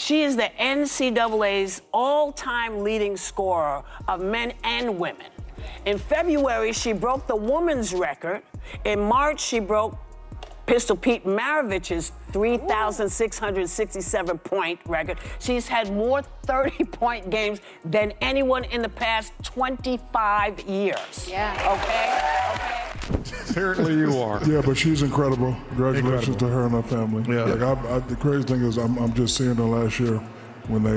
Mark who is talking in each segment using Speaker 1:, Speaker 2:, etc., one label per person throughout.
Speaker 1: She is the NCAA's all-time leading scorer of men and women. In February, she broke the women's record. In March, she broke Pistol Pete Maravich's 3,667-point record. She's had more 30-point games than anyone in the past 25 years.
Speaker 2: Yeah.
Speaker 1: Okay?
Speaker 3: Apparently you are.
Speaker 4: Yeah, but she's incredible. Congratulations to her and her family.
Speaker 3: Yeah.
Speaker 4: Like the crazy thing is I'm just seeing her last year when they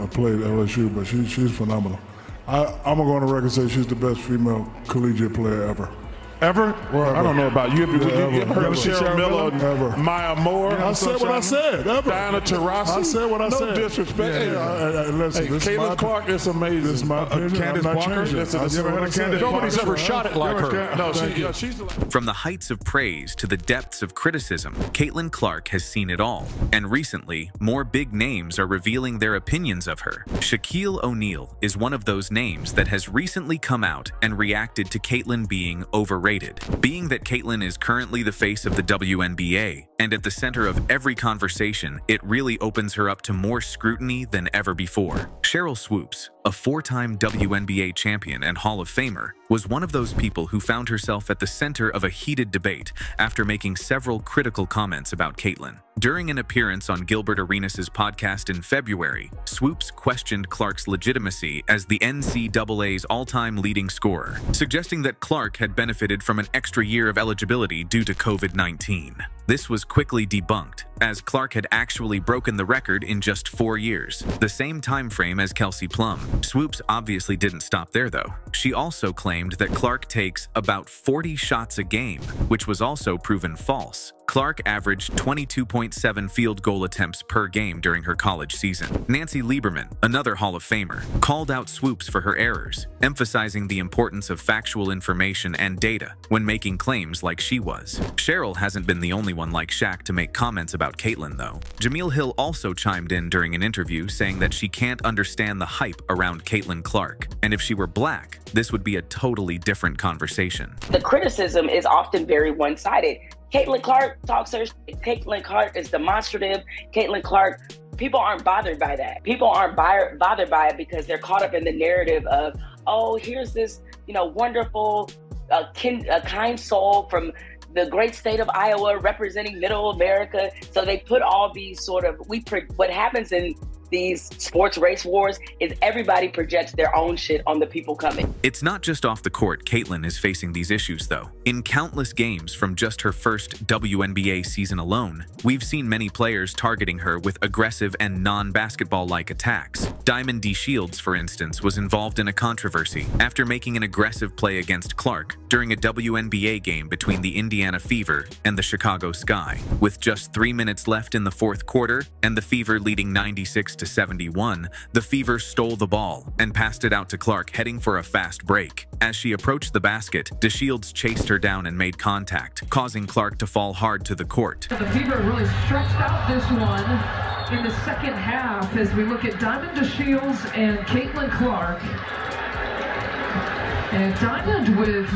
Speaker 4: played LSU, but she's phenomenal. I'm going to go on the record and say she's the best female collegiate player ever.
Speaker 3: Ever?
Speaker 4: Well,
Speaker 3: I don't know about you. You
Speaker 4: ever
Speaker 3: heard of Cheryl Miller,
Speaker 4: ever.
Speaker 3: Maya Moore?
Speaker 4: I said what I said. Ever.
Speaker 3: Diana Taurasi?
Speaker 4: I said what I said.
Speaker 3: No disrespect.
Speaker 4: Listen,
Speaker 3: hey, Caitlin Clark is amazing.
Speaker 4: This is my opinion.
Speaker 3: Candace Parker. Nobody's ever shot it like her. No, she's
Speaker 5: From the heights of praise to the depths of criticism, Caitlin Clark has seen it all. And recently, more big names are revealing their opinions of her. Shaquille O'Neal is one of those names that has recently come out and reacted to Caitlin being overrated. Being that Caitlin is currently the face of the WNBA and at the center of every conversation, it really opens her up to more scrutiny than ever before. Sheryl Swoopes, a four-time WNBA champion and Hall of Famer, was one of those people who found herself at the center of a heated debate after making several critical comments about Caitlin. During an appearance on Gilbert Arenas' podcast in February, Swoopes questioned Clark's legitimacy as the NCAA's all-time leading scorer, suggesting that Clark had benefited from an extra year of eligibility due to COVID-19. This was quickly debunked, as Clark had actually broken the record in just 4 years, the same time frame as Kelsey Plum. Swoopes obviously didn't stop there, though. She also claimed that Clark takes about 40 shots a game, which was also proven false. Clark averaged 22.7 field goal attempts per game during her college season. Nancy Lieberman, another Hall of Famer, called out Swoopes for her errors, emphasizing the importance of factual information and data when making claims like she was. Sheryl hasn't been the only one like Shaq to make comments about Caitlin, though. Jameel Hill also chimed in during an interview saying that she can't understand the hype around Caitlin Clark, and if she were black, this would be a totally different conversation.
Speaker 6: The criticism is often very one-sided. Caitlin Clark talks her shit. Caitlin Clark is demonstrative. Caitlin Clark, people aren't bothered by that. People aren't bothered by it because they're caught up in the narrative of, oh, here's this, wonderful, kind soul from the great state of Iowa representing Middle America. So they put all these sort of, what happens in these sports race wars is everybody projects their own shit on the people coming.
Speaker 5: It's not just off the court Caitlin is facing these issues, though. In countless games from just her first WNBA season alone, we've seen many players targeting her with aggressive and non-basketball-like attacks. Diamond D. Shields, for instance, was involved in a controversy after making an aggressive play against Clark during a WNBA game between the Indiana Fever and the Chicago Sky. With just 3 minutes left in the fourth quarter and the Fever leading 96-71, the Fever stole the ball and passed it out to Clark, heading for a fast break. As she approached the basket, DeShields chased her down and made contact, causing Clark to fall hard to the court.
Speaker 7: The Fever really stretched out this one in the second half as we look at Diamond DeShields and Caitlin Clark. And Diamond with 3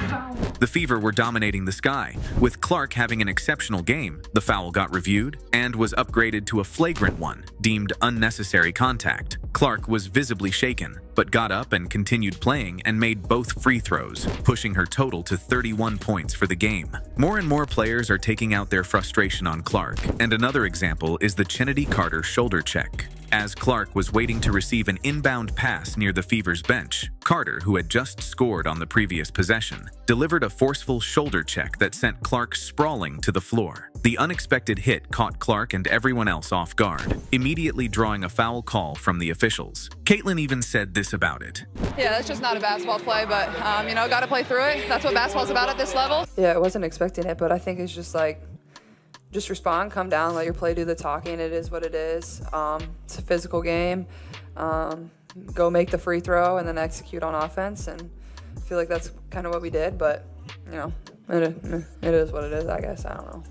Speaker 7: fouls.
Speaker 5: The Fever were dominating the Sky, with Clark having an exceptional game. The foul got reviewed and was upgraded to a flagrant one, deemed unnecessary contact. Clark was visibly shaken, but got up and continued playing and made both free throws, pushing her total to 31 points for the game. More and more players are taking out their frustration on Clark, and another example is the Kennedy Carter shoulder check. As Clark was waiting to receive an inbound pass near the Fever's bench, Carter, who had just scored on the previous possession, delivered a forceful shoulder check that sent Clark sprawling to the floor. The unexpected hit caught Clark and everyone else off guard, immediately drawing a foul call from the officials. Caitlin even said this about it.
Speaker 2: Yeah, that's just not a basketball play, but, got to play through it. That's what basketball's about at this level.
Speaker 8: Yeah, I wasn't expecting it, but I think it's just like, just respond, come down, let your play do the talking. It is what it is. It's a physical game. Go make the free throw and then execute on offense. And I feel like that's kind of what we did, but, it is what it is, I guess. I don't know.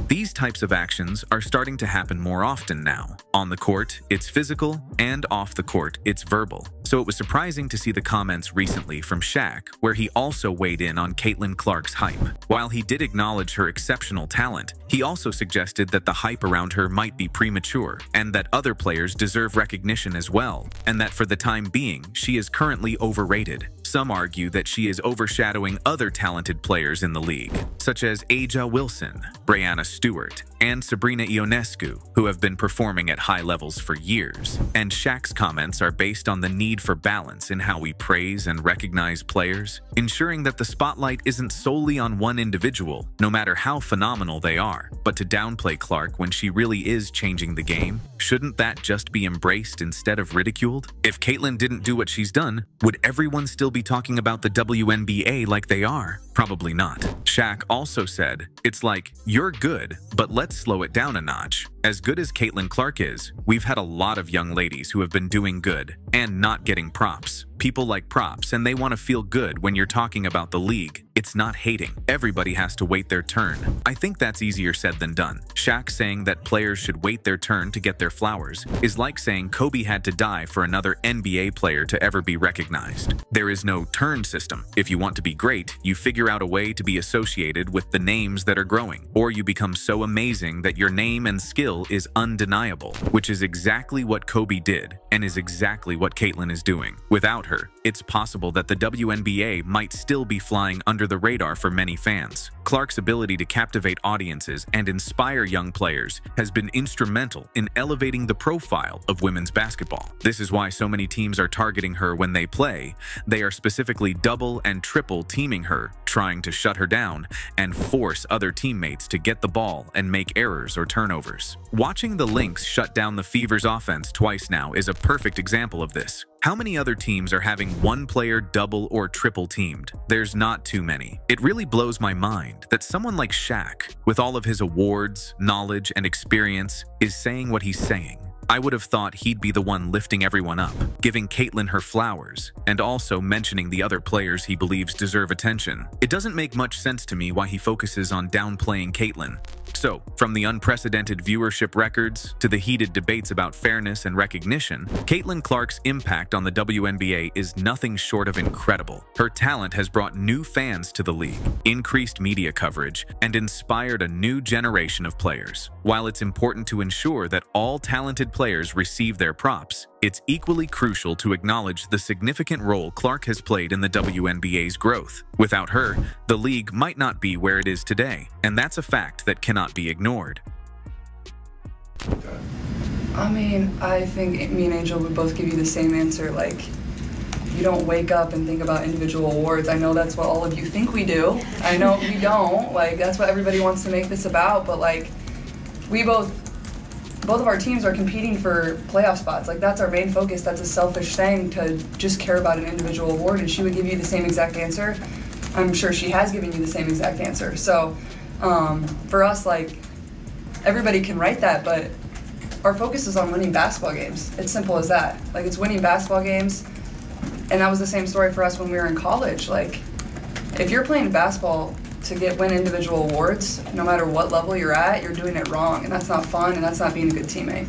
Speaker 5: These types of actions are starting to happen more often now. On the court, it's physical, and off the court, it's verbal. So it was surprising to see the comments recently from Shaq, where he also weighed in on Caitlin Clark's hype. While he did acknowledge her exceptional talent, he also suggested that the hype around her might be premature, and that other players deserve recognition as well, and that for the time being, she is currently overrated. Some argue that she is overshadowing other talented players in the league, such as A'ja Wilson, Breanna Stewart, and Sabrina Ionescu, who have been performing at high levels for years. And Shaq's comments are based on the need for balance in how we praise and recognize players, ensuring that the spotlight isn't solely on one individual, no matter how phenomenal they are, but to downplay Clark when she really is changing the game. Shouldn't that just be embraced instead of ridiculed? If Caitlin didn't do what she's done, would everyone still be talking about the WNBA like they are? Probably not. Shaq also said, "It's like, you're good, but let's slow it down a notch." As good as Caitlin Clark is, we've had a lot of young ladies who have been doing good and not getting props. People like props, and they want to feel good when you're talking about the league. It's not hating. Everybody has to wait their turn. I think that's easier said than done. Shaq saying that players should wait their turn to get their flowers is like saying Kobe had to die for another NBA player to ever be recognized. There is no turn system. If you want to be great, you figure out a way to be associated with the names that are growing, or you become so amazing that your name and skill is undeniable, which is exactly what Kobe did and is exactly what Caitlin is doing. Without her, it's possible that the WNBA might still be flying under the radar for many fans. Clark's ability to captivate audiences and inspire young players has been instrumental in elevating the profile of women's basketball. This is why so many teams are targeting her when they play. They are specifically double and triple teaming her, trying to shut her down and force other teammates to get the ball and make errors or turnovers. Watching the Lynx shut down the Fever's offense twice now is a perfect example of this. How many other teams are having one player double or triple teamed? There's not too many. It really blows my mind that someone like Shaq, with all of his awards, knowledge, and experience, is saying what he's saying. I would have thought he'd be the one lifting everyone up, giving Caitlin her flowers, and also mentioning the other players he believes deserve attention. It doesn't make much sense to me why he focuses on downplaying Caitlin. So, from the unprecedented viewership records to the heated debates about fairness and recognition, Caitlin Clark's impact on the WNBA is nothing short of incredible. Her talent has brought new fans to the league, increased media coverage, and inspired a new generation of players. While it's important to ensure that all talented players receive their props, it's equally crucial to acknowledge the significant role Clark has played in the WNBA's growth. Without her, the league might not be where it is today, and that's a fact that cannot be ignored.
Speaker 8: I mean, I think me and Angel would both give you the same answer. Like, you don't wake up and think about individual awards. I know that's what all of you think we do. I know we don't. Like, that's what everybody wants to make this about, but like, we both of our teams are competing for playoff spots. Like, that's our main focus. That's a selfish thing to just care about an individual award, and she would give you the same exact answer. I'm sure she has given you the same exact answer. So for us, like, everybody can write that, but our focus is on winning basketball games. It's simple as that. Like, it's winning basketball games, and that was the same story for us when we were in college. Like, if you're playing basketball to win individual awards, no matter what level you're at, you're doing it wrong, and that's not fun, and that's not being a good teammate.